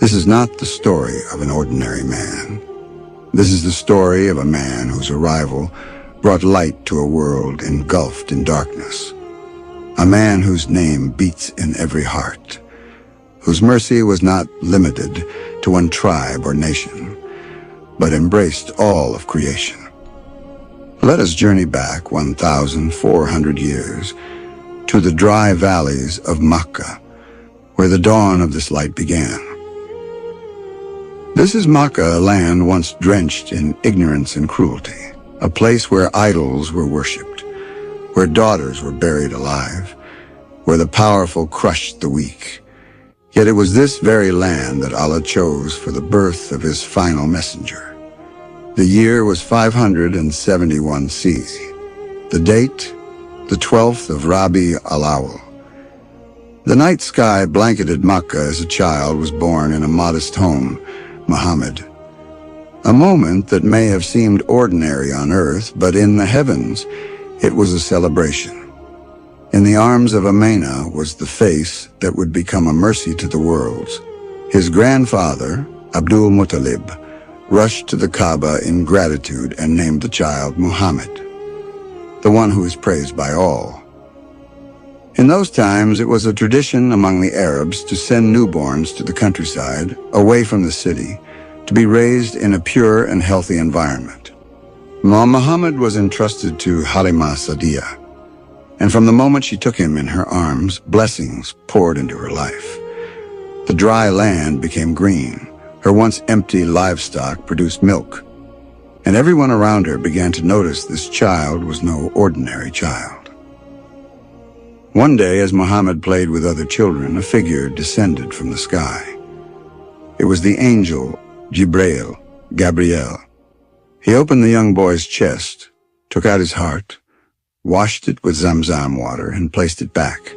This is not the story of an ordinary man. This is the story of a man whose arrival brought light to a world engulfed in darkness. A man whose name beats in every heart, whose mercy was not limited to one tribe or nation, but embraced all of creation. Let us journey back 1,400 years to the dry valleys of Makkah, where the dawn of this light began. This is Makkah, a land once drenched in ignorance and cruelty, a place where idols were worshipped, where daughters were buried alive, where the powerful crushed the weak. Yet it was this very land that Allah chose for the birth of his final messenger. The year was 571 CE. The date, the 12th of Rabi al-Awwal. The night sky blanketed Makkah as a child was born in a modest home, Muhammad. A moment that may have seemed ordinary on earth, but in the heavens, it was a celebration. In the arms of Amina was the face that would become a mercy to the worlds. His grandfather, Abdul Muttalib, rushed to the Kaaba in gratitude and named the child Muhammad, the one who is praised by all. In those times, it was a tradition among the Arabs to send newborns to the countryside, away from the city, to be raised in a pure and healthy environment. Muhammad was entrusted to Halima Sadiya, and from the moment she took him in her arms, blessings poured into her life. The dry land became green. Her once empty livestock produced milk, and everyone around her began to notice this child was no ordinary child. One day, as Muhammad played with other children, a figure descended from the sky. It was the angel Gabriel. He opened the young boy's chest, took out his heart, washed it with Zamzam water, and placed it back.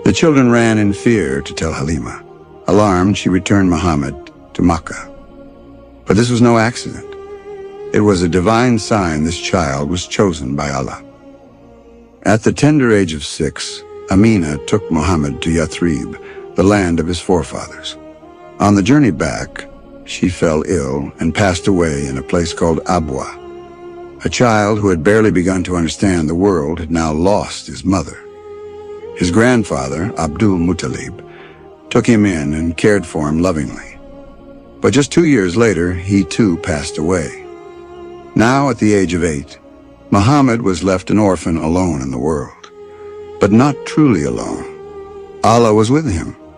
The children ran in fear to tell Halima. Alarmed, she returned Muhammad to Makkah. But this was no accident. It was a divine sign this child was chosen by Allah. At the tender age of 6, Amina took Muhammad to Yathrib, the land of his forefathers. On the journey back, she fell ill and passed away in a place called Abwa. A child who had barely begun to understand the world had now lost his mother. His grandfather, Abdul Muttalib, took him in and cared for him lovingly. But just 2 years later, he too passed away. Now, at the age of 8, Muhammad was left an orphan alone in the world, but not truly alone. Allah was with him.